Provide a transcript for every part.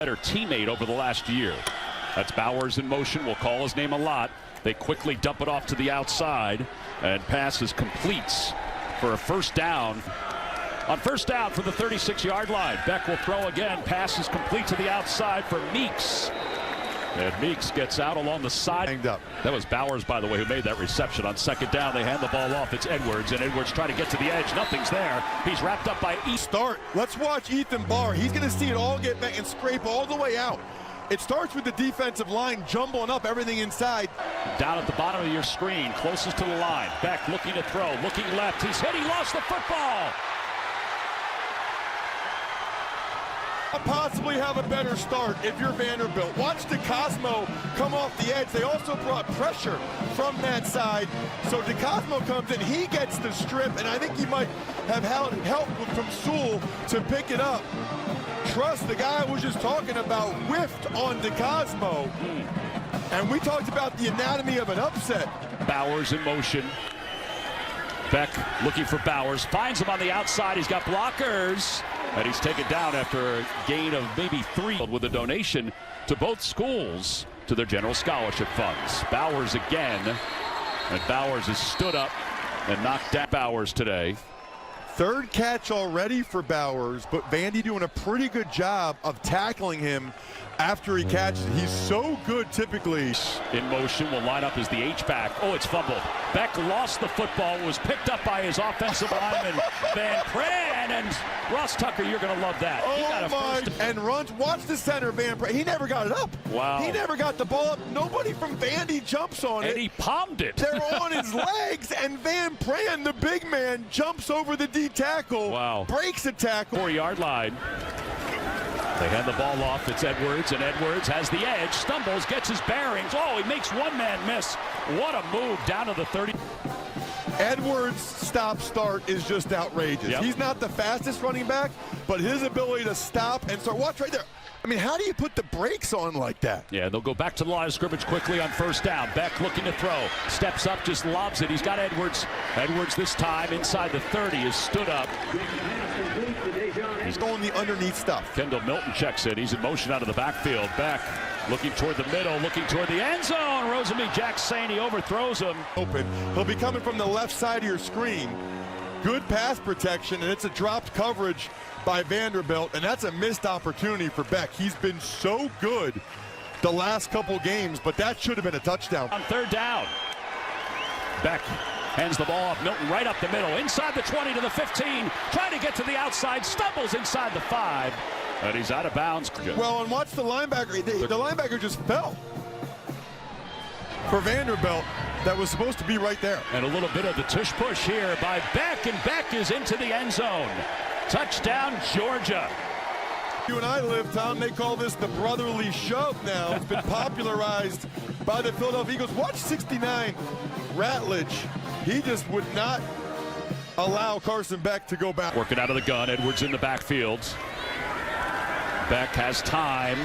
better teammate over the last year. That's Bowers in motion. We'll call his name a lot. They quickly dump it off to the outside, and passes completes for a first down. On first down for the 36-yard line. Beck will throw again. Passes complete to the outside for Meeks. And Meeks gets out along the side. Hanged up. That was Bowers, by the way, who made that reception. On second down, they hand the ball off. It's Edwards, and Edwards trying to get to the edge. Nothing's there. He's wrapped up by Start. Let's watch Ethan Barr. He's going to see it all get back and scrape all the way out. It starts with the defensive line jumbling up everything inside. Down at the bottom of your screen, closest to the line. Beck looking to throw, looking left. He's hit. He lost the football. Possibly have a better start if you're Vanderbilt. Watch DeCosmo come off the edge. They also brought pressure from that side. So DeCosmo comes in, he gets the strip, and I think he might have help from Sewell to pick it up. Trust, the guy I was just talking about, whiffed on DeCosmo. And we talked about the anatomy of an upset. Bowers in motion. Beck looking for Bowers, finds him on the outside. He's got blockers, and he's taken down after a gain of maybe 3 with a donation to both schools to their general scholarship funds. Bowers again, and Bowers has stood up and knocked down Bowers today. Third catch already for Bowers, but Vandy doing a pretty good job of tackling him after he catches it. He's so good typically. In motion, will line up as the H-back. Oh, it's fumbled. Beck lost the football, was picked up by his offensive lineman, Van Pran, and Ross Tucker, you're going to love that. Oh, he got a first. And runs, watch the center, Van Pran. He never got it up. Wow. He never got the ball up. Nobody from Vandy jumps on it. And he palmed it. They're on his legs, and Van Pran, the big man, jumps over the D tackle. Wow. Breaks a tackle. 4-yard line. They hand the ball off. It's Edwards, and Edwards has the edge, stumbles, gets his bearings. Oh, he makes one man miss. What a move down to the 30. Edwards' stop-start is just outrageous. Yep. He's not the fastest running back, but his ability to stop and start. Watch right there. I mean, how do you put the brakes on like that? Yeah, they'll go back to the line of scrimmage quickly on first down. Beck looking to throw. Steps up, just lobs it. He's got Edwards. Edwards this time inside the 30 is stood up. He's going the underneath stuff. Kendall Milton checks in. He's in motion out of the backfield. Beck looking toward the middle, looking toward the end zone. Rosemy-Jacksain overthrows him. Open. He'll be coming from the left side of your screen. Good pass protection, and it's a dropped coverage by Vanderbilt, and that's a missed opportunity for Beck. He's been so good the last couple games, but that should have been a touchdown. On third down, Beck hands the ball off. Milton right up the middle, inside the 20 to the 15, trying to get to the outside, stumbles inside the 5, and he's out of bounds. Well, and watch the linebacker. The linebacker just fell for Vanderbilt. That was supposed to be right there. And a little bit of the tush push here by Beck, and Beck is into the end zone. Touchdown, Georgia. You and I live, Tom, they call this the brotherly shove now. It's been popularized by the Philadelphia Eagles. Watch 69, Ratledge. He just would not allow Carson Beck to go back. Working out of the gun, Edwards in the backfield. Beck has time.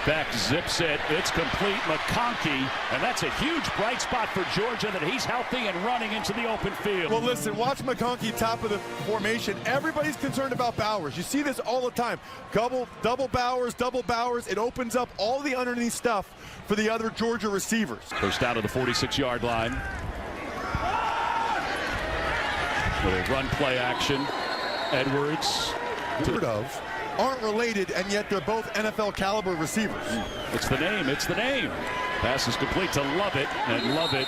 Beck zips it. It's complete. McConkey, and that's a huge bright spot for Georgia that he's healthy and running into the open field. Well, listen, watch McConkey top of the formation. Everybody's concerned about Bowers. You see this all the time. Double Bowers. It opens up all the underneath stuff for the other Georgia receivers. First down to the 46-yard line. With a run play action. Edwards. Aren't related, and yet they're both NFL caliber receivers. It's the name. Pass is complete to Lovett, and Lovett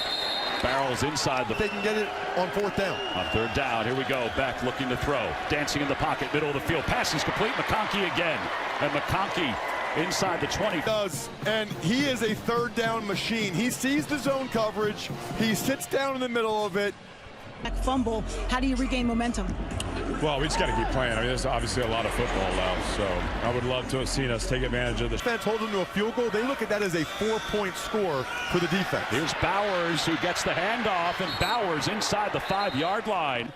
barrels inside the. They can get it on fourth down. On third down, here we go. Beck looking to throw. Dancing in the pocket, middle of the field. Pass is complete. McConkey again. And McConkey inside the 20. Does, and he is a third down machine. He sees the zone coverage. He sits down in the middle of it. Fumble. How do you regain momentum? Well, we just got to keep playing. I mean, there's obviously a lot of football left, so I would love to have seen us take advantage of this. Defense holds them to a field goal. They look at that as a 4-point score for the defense. Here's Bowers, who gets the handoff, and Bowers inside the 5-yard line.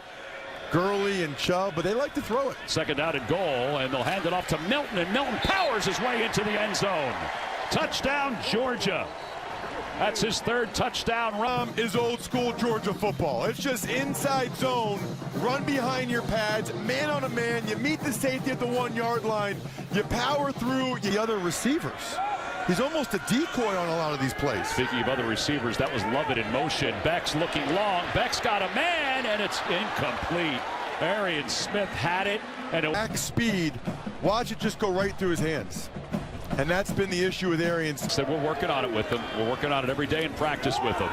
Gurley and Chubb, but they like to throw it. Second down and goal, and they'll hand it off to Milton, and Milton powers his way into the end zone. Touchdown, Georgia. That's his third touchdown run. Is old school Georgia football. It's just inside zone, run behind your pads, man on a man. You meet the safety at the 1 yard line. You power through the other receivers. He's almost a decoy on a lot of these plays. Speaking of other receivers, that was Lovett in motion. Beck's looking long. Beck's got a man, and it's incomplete. Arian Smith had it. And back speed. Watch it just go right through his hands. And that's been the issue with Arian. Said we're working on it with him. We're working on it every day in practice with him.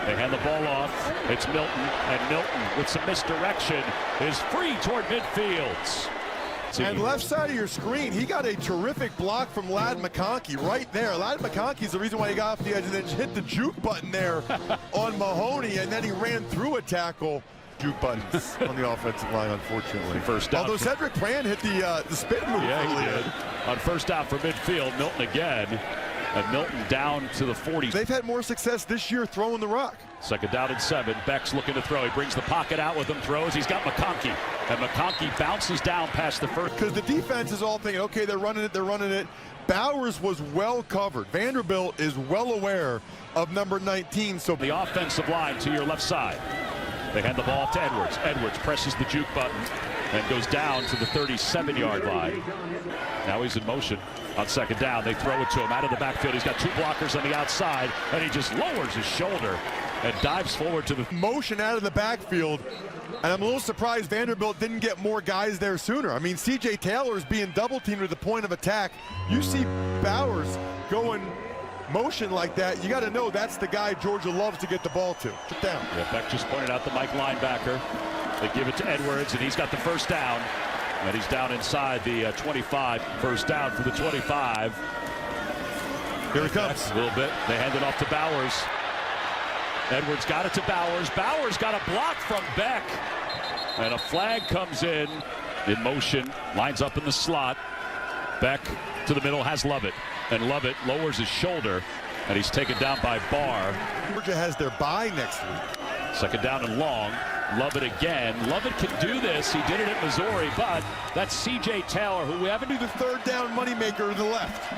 They hand the ball off. It's Milton, and Milton with some misdirection is free toward midfield. And left side of your screen, he got a terrific block from Ladd McConkey right there. Ladd McConkey's the reason why he got off the edge and then hit the juke button there on Mahoney, and then he ran through a tackle. Juke buttons on the offensive line, unfortunately. First down. Although Cedric Brand hit the spin move. Yeah, he did. On first down for midfield, Milton again. And Milton down to the 40. They've had more success this year throwing the rock. Second down and 7. Beck's looking to throw. He brings the pocket out with him, throws. He's got McConkey. And McConkey bounces down past the first. Because the defense is all thinking, okay, they're running it. Bowers was well covered. Vanderbilt is well aware of number 19. So the offensive line to your left side. They hand the ball off to Edwards. Edwards presses the juke button and goes down to the 37-yard line. Now he's in motion on second down. They throw it to him out of the backfield. He's got 2 blockers on the outside, and he just lowers his shoulder and dives forward to the motion out of the backfield. And I'm a little surprised Vanderbilt didn't get more guys there sooner. I mean, C.J. Taylor is being double teamed at the point of attack. You see Bowers going motion like that, you got to know that's the guy Georgia loves to get the ball to. Sit down. Yeah, Beck just pointed out the Mike linebacker. They give it to Edwards, and he's got the first down. And he's down inside the 25. First down for the 25. Here he comes. A little bit. They hand it off to Bowers. Edwards got it to Bowers. Bowers got a block from Beck. And a flag comes in motion, lines up in the slot. Beck to the middle, has Lovett. And Lovett lowers his shoulder, and he's taken down by Barr. Georgia has their bye next week. Second down and long. Lovett again. Lovett can do this. He did it at Missouri, but that's C.J. Taylor, who we haven't. Do the third down moneymaker to the left.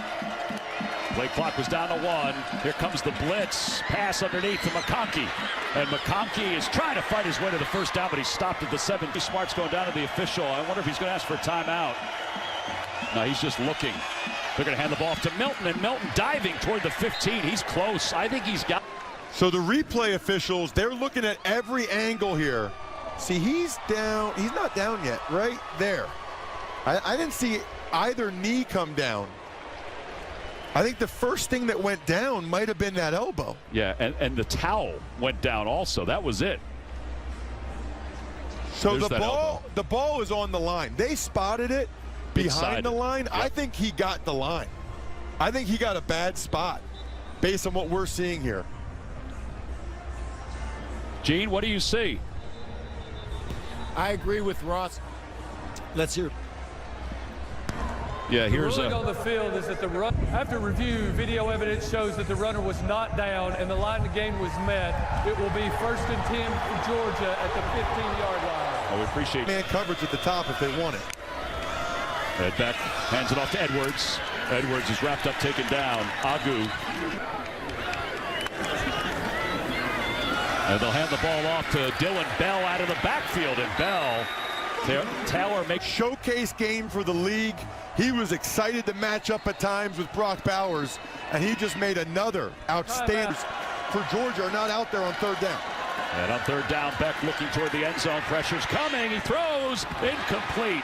Play clock was down to 1. Here comes the blitz. Pass underneath to McConkey. And McConkey is trying to fight his way to the first down, but he's stopped at the 7. Smart's going down to the official. I wonder if he's going to ask for a timeout. No, he's just looking. They're going to hand the ball off to Milton, and Milton diving toward the 15. He's close. I think he's got. So the replay officials, they're looking at every angle here. See, he's down. He's not down yet. Right there. I didn't see either knee come down. I think the first thing that went down might have been that elbow. Yeah, and the towel went down also. That was it. So the ball is on the line. They spotted it behind the line. Yep. I think he got the line. I think he got a bad spot based on what we're seeing here. Gene, what do you see? I agree with Ross. Let's hear. Yeah, here's the ruling on the field is that the run, after review, video evidence shows that the runner was not down and the line of game was met. It will be 1st and 10 for Georgia at the 15-yard line. Oh, we appreciate man coverage at the top if they want it. And Beck hands it off to Edwards. Edwards is wrapped up, taken down. Agu. And they'll hand the ball off to Dylan Bell out of the backfield. And Bell, Taylor makes showcase game for the league. He was excited to match up at times with Brock Bowers, and he just made another outstanding. For Georgia are not out there on third down. And on third down, Beck looking toward the end zone. Pressure's coming. He throws. Incomplete.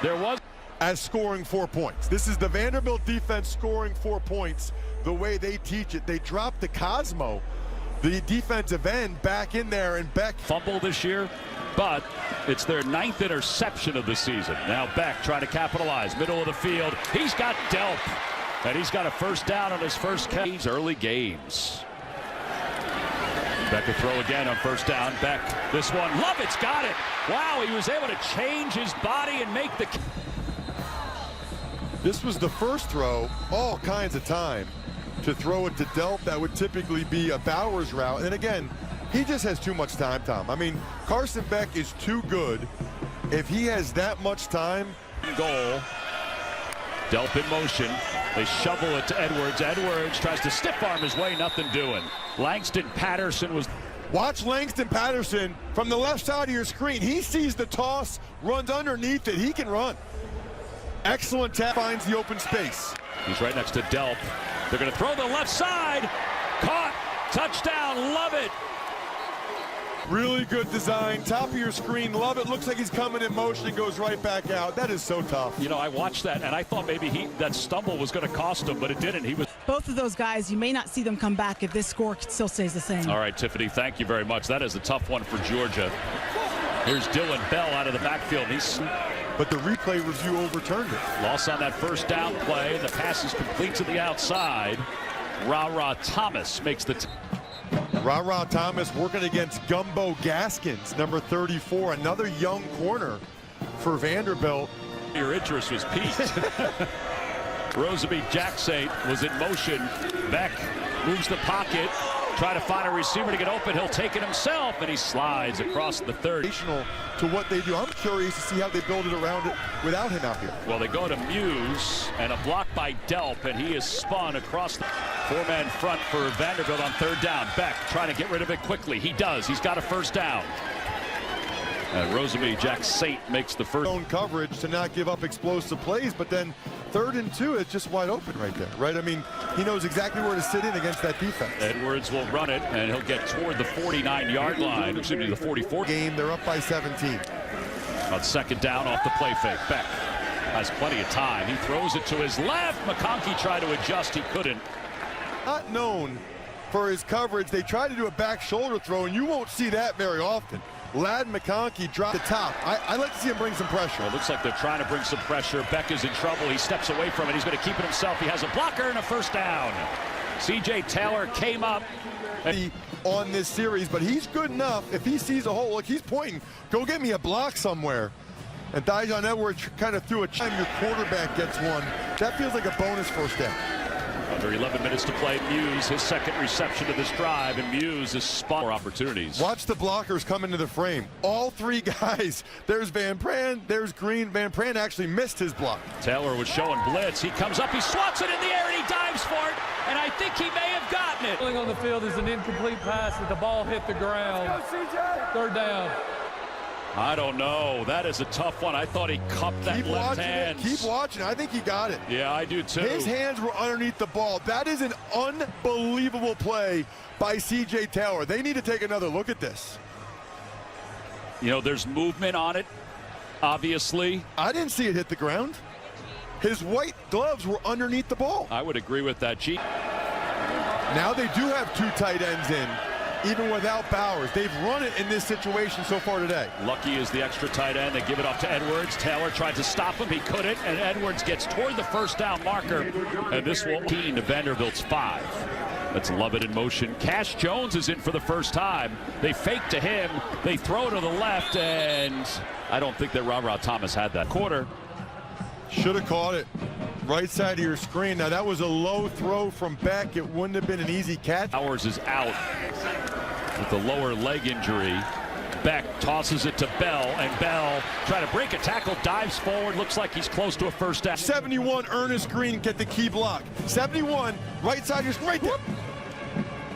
There was. As scoring 4 points. This is the Vanderbilt defense scoring 4 points the way they teach it. They dropped the Cosmo, the defensive end, back in there, and Beck. Fumble this year, but it's their 9th interception of the season. Now Beck trying to capitalize. Middle of the field. He's got Delp. And he's got a first down on his first catch. Early games. Beck will throw again on first down. Beck, this one. Lovett's got it. Wow, he was able to change his body and make the. This was the first throw, all kinds of time, to throw it to Delp. That would typically be a Bowers route. And again, he just has too much time, Tom. I mean, Carson Beck is too good. If he has that much time. Goal. Delp in motion. They shovel it to Edwards. Edwards tries to stiff arm his way, nothing doing. Langston Patterson was... Watch Langston Patterson from the left side of your screen. He sees the toss, runs underneath it. He can run. Excellent tap, finds the open space. He's right next to Delp. They're going to throw the left side. Caught. Touchdown. Love it. Really good design. Top of your screen. Love it. Looks like he's coming in motion and goes right back out. That is so tough. You know, I watched that, and I thought maybe that stumble was going to cost him, but it didn't. He was... Both of those guys, you may not see them come back if this score still stays the same. All right, Tiffany, thank you very much. That is a tough one for Georgia. Here's Dylan Bell out of the backfield. But the replay review overturned it. Loss on that first down play. The pass is complete to the outside. Ra Thomas makes the... Ra Thomas working against Gumbo Gaskins, number 34, another young corner for Vanderbilt. Your interest was piqued. Roseby Jackson was in motion. Beck moves the pocket, try to find a receiver to get open. He'll take it himself, and he slides across the 30. To what they do. I'm curious to see how they build it around it without him out here. Well, they go to Muse, and a block by Delp, and he is spun across the four-man front for Vanderbilt on third down. Beck trying to get rid of it quickly. He does. He's got a first down. And Roseby Jackson makes the first. Own coverage to not give up explosive plays, but then 3rd and 2, it's just wide open right there, right? I mean, he knows exactly where to sit in against that defense. Edwards will run it, and he'll get toward the 49-yard line. Excuse me, the 44. Game, they're up by 17. On second down off the play fake. Beck has plenty of time. He throws it to his left. McConkey tried to adjust. He couldn't. Not known for his coverage. They tried to do a back shoulder throw, and you won't see that very often. Ladd McConkey dropped the top. I like to see him bring some pressure. Well, it looks like they're trying to bring some pressure. Beck is in trouble. He steps away from it. He's going to keep it himself. He has a blocker and a first down. C.J. Taylor came up on this series, but he's good enough. If he sees a hole, look, he's pointing, go get me a block somewhere. And Dijon Edwards kind of threw a time. Your quarterback gets one. That feels like a bonus first down. Under 11 minutes to play. Muse, his second reception of this drive, and Muse is spot for opportunities. Watch the blockers come into the frame. All three guys. There's Van Pran, there's Green. Van Pran actually missed his block. Taylor was showing blitz. He comes up, he swats it in the air, and he dives for it, and I think he may have gotten it. On the field is an incomplete pass that the ball hit the ground. Third down. I don't know. That is a tough one. I thought he cupped that left hand. Keep watching. I think he got it. Yeah, I do too. His hands were underneath the ball. That is an unbelievable play by C.J. Taylor. They need to take another look at this. You know, there's movement on it, obviously. I didn't see it hit the ground. His white gloves were underneath the ball. I would agree with that, G. Now they do have 2 tight ends in. Even without Bowers. They've run it in this situation so far today. Lucky is the extra tight end. They give it off to Edwards. Taylor tried to stop him. He couldn't. And Edwards gets toward the first down marker. And this will be to Vanderbilt's 5. Let's love it in motion. Cash Jones is in for the first time. They fake to him. They throw to the left. And I don't think that Ra Thomas had that. Quarter. Should have caught it. Right side of your screen. Now that was a low throw from Beck. It wouldn't have been an easy catch. Bowers is out with the lower leg injury. Beck tosses it to Bell, and Bell trying to break a tackle, dives forward, looks like he's close to a first down. 71, Ernest Green get the key block. 71, right side of your screen, right there.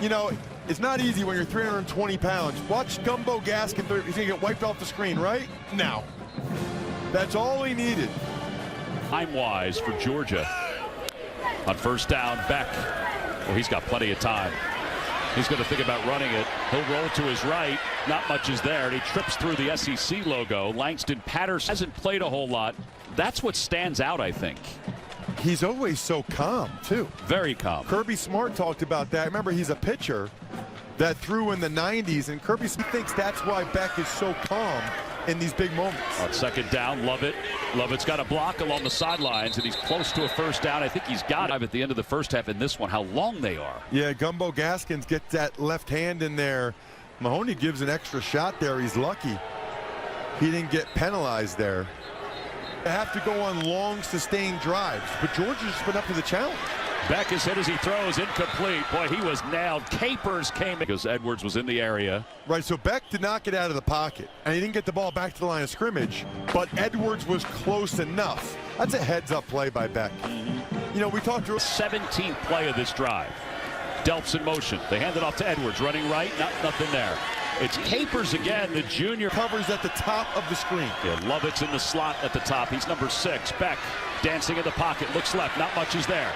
You know, it's not easy when you're 320 pounds. Watch Gumbo Gaskin, he's gonna get wiped off the screen right now. That's all he needed. Time-wise for Georgia. On first down, Beck. Well, he's got plenty of time. He's going to think about running it. He'll roll to his right. Not much is there, and he trips through the SEC logo. Langston Patterson hasn't played a whole lot. That's what stands out, I think. He's always so calm, too. Very calm. Kirby Smart talked about that. Remember, he's a pitcher that threw in the 90s, and Kirby thinks that's why Beck is so calm in these big moments. On second down, Lovett. Lovett's got a block along the sidelines, and he's close to a first down. I think he's got it at the end of the first half in this one, how long they are. Yeah, Gumbo Gaskins gets that left hand in there. Mahoney gives an extra shot there. He's lucky he didn't get penalized there. They have to go on long, sustained drives, but Georgia's just been up to the challenge. Beck is hit as he throws, incomplete. Boy, he was nailed. Capers came because Edwards was in the area. Right, so Beck did not get out of the pocket, and he didn't get the ball back to the line of scrimmage, but Edwards was close enough. That's a heads-up play by Beck. you know, we talked to 17th play of this drive. Delp's in motion. They hand it off to Edwards, running right, nothing there. It's Capers again, the junior. Covers at the top of the screen. Yeah, Lovett's in the slot at the top. He's number 6. Beck dancing in the pocket, looks left, not much is there.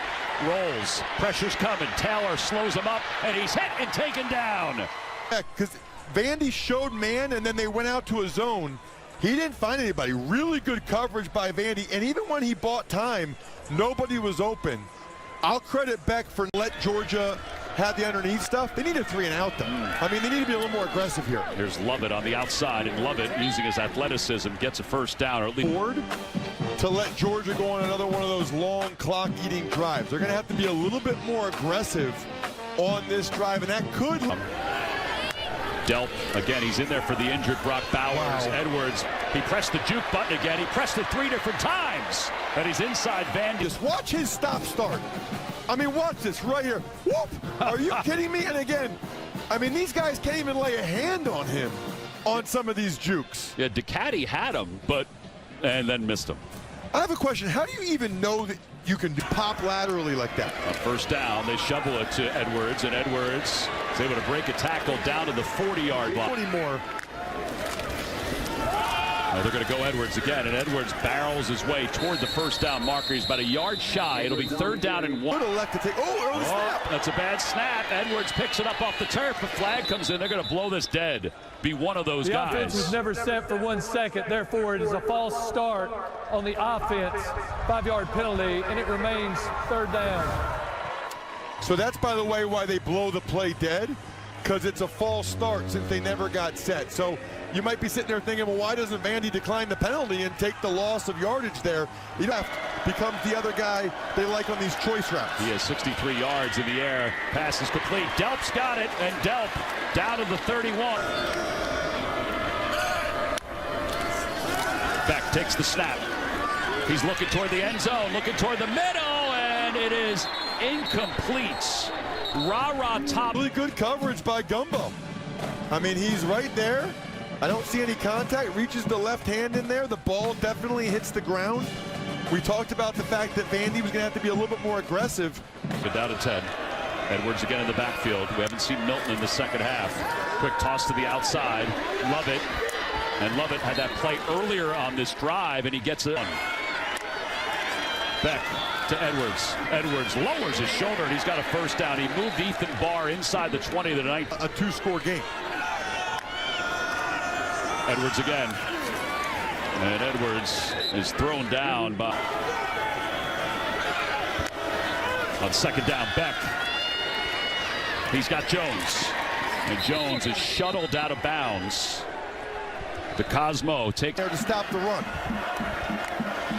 Rolls, pressure's coming. Taylor slows him up, and he's hit and taken down. Because Vandy showed man, and then they went out to a zone. He didn't find anybody. Really good coverage by Vandy, and even when he bought time, nobody was open. I'll credit Beck for let Georgia have the underneath stuff. They need a 3 and out, though. I mean, they need to be a little more aggressive here. Here's Lovett on the outside, and Lovett, using his athleticism, gets a first down. Or at least Ford to let Georgia go on another one of those long clock-eating drives. They're going to have to be a little bit more aggressive on this drive, and that could. Delp, again, he's in there for the injured Brock Bowers. Wow. Edwards, he pressed the juke button again. He pressed it 3 different times, and he's inside Vandy. Just watch his stop-start. I mean, watch this right here. Whoop! Are you kidding me? And again, I mean, these guys can't even lay a hand on him on some of these jukes. Yeah, Ducati had him, and then missed him. I have a question. How do you even know that you can pop laterally like that? A first down, they shovel it to Edwards, and Edwards is able to break a tackle down to the 40-yard line. 20 more. They're going to go Edwards again, and Edwards barrels his way toward the first down marker. He's about a yard shy. It'll be 3rd down and 1. Early snap. That's a bad snap. Edwards picks it up off the turf. The flag comes in. They're going to blow this dead. Be one of those guys. The offense was never set for 1 second. Therefore, it is a false start on the offense. 5-yard penalty, and it remains 3rd down. So that's, by the way, why they blow the play dead, because it's a false start since they never got set. So you might be sitting there thinking, well, why doesn't Vandy decline the penalty and take the loss of yardage there? He becomes the other guy they like on these choice routes. He has 63 yards in the air. Pass is complete. Delp's got it, and Delp down to the 31. Beck takes the snap. He's looking toward the end zone, looking toward the middle, and it is incomplete. Rah-rah top. Really good coverage by Gumbo. I mean, he's right there. I don't see any contact. Reaches the left hand in there. The ball definitely hits the ground. We talked about the fact that Vandy was going to have to be a little bit more aggressive. But down to 10. Edwards again in the backfield. We haven't seen Milton in the second half. Quick toss to the outside. Lovett. And Lovett had that play earlier on this drive, and he gets it. Beck to Edwards. Edwards lowers his shoulder, and he's got a first down. He moved Ethan Barr inside the 20 of the night. A 2-score game. Edwards again. And Edwards is thrown down by. On 2nd down, Beck. He's got Jones. And Jones is shuttled out of bounds. To Cosmo. Take there to stop the run.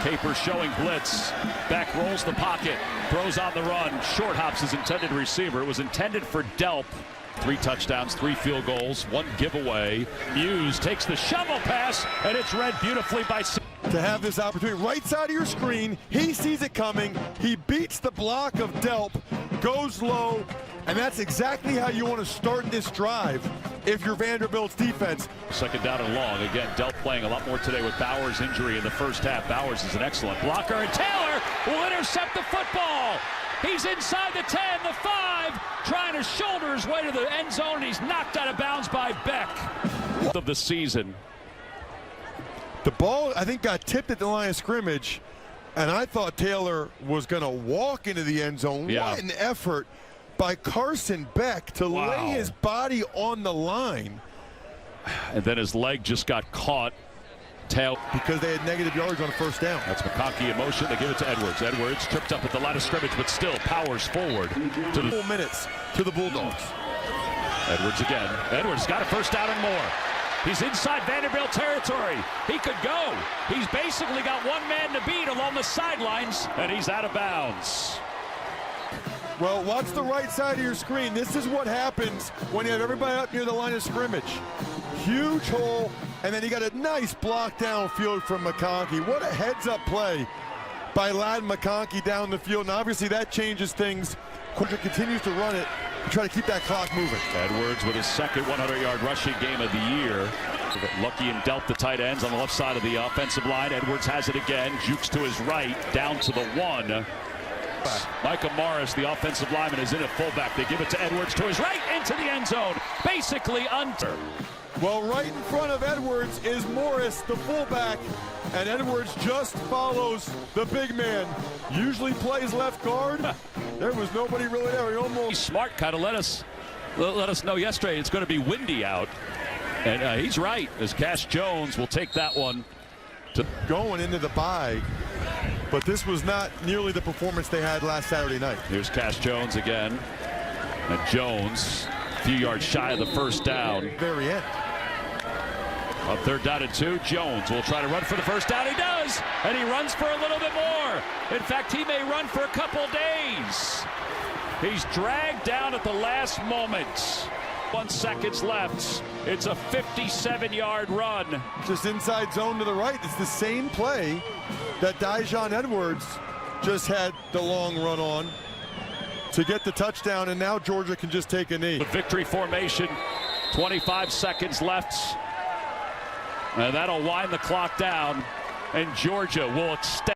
Capers showing blitz. Beck rolls the pocket. Throws on the run. Short hops his intended receiver. It was intended for Delp. 3 touchdowns, 3 field goals, 1 giveaway. Muse takes the shovel pass, and it's read beautifully by. To have this opportunity, right side of your screen, he sees it coming. He beats the block of Delp, goes low, and that's exactly how you want to start this drive if you're Vanderbilt's defense. 2nd down and long. Again, Delp playing a lot more today with Bowers' injury in the first half. Bowers is an excellent blocker, and Taylor will intercept the football. He's inside the 10, the 5, trying to shoulder his way to the end zone, and he's knocked out of bounds by Beck. Of the season. The ball, I think, got tipped at the line of scrimmage, and I thought Taylor was going to walk into the end zone. Yeah. What an effort by Carson Beck to lay his body on the line. And then his leg just got caught. Because they had negative yards on 1st down. That's McConkey in motion. They give it to Edwards. Edwards tripped up at the line of scrimmage, but still powers forward to the 4 minutes to the Bulldogs. Edwards again. Edwards got a first down and more. He's inside Vanderbilt territory. He could go. He's basically got 1 man to beat along the sidelines, and he's out of bounds. Well, watch the right side of your screen. This is what happens when you have everybody up near the line of scrimmage. Huge hole, and then he got a nice block downfield from McConkey. What a heads-up play by Ladd McConkey down the field, and obviously that changes things. Quinter continues to run it to try to keep that clock moving. Edwards with his 2nd 100-yard rushing game of the year. Lucky and Delp the tight ends on the left side of the offensive line. Edwards has it again, jukes to his right, down to the 1. Micah Morris, the offensive lineman, is in at fullback. They give it to Edwards to his right into the end zone. Basically under. Well, right in front of Edwards is Morris, the fullback, and Edwards just follows the big man. Usually plays left guard. There was nobody really there. He almost. He's smart, kind of let us know yesterday it's going to be windy out, and he's right. As Cash Jones will take that one to going into the bye, but this was not nearly the performance they had last Saturday night. Here's Cash Jones again, and Jones a few yards shy of the first down. Very end. On 3rd down and 2, Jones will try to run for the first down. He does, and he runs for a little bit more. In fact, he may run for a couple days. He's dragged down at the last moment. 1 second left. It's a 57-yard run. Just inside zone to the right. It's the same play that Dijon Edwards just had the long run on to get the touchdown, and now Georgia can just take a knee. The victory formation, 25 seconds left. And that'll wind the clock down, and Georgia will extend.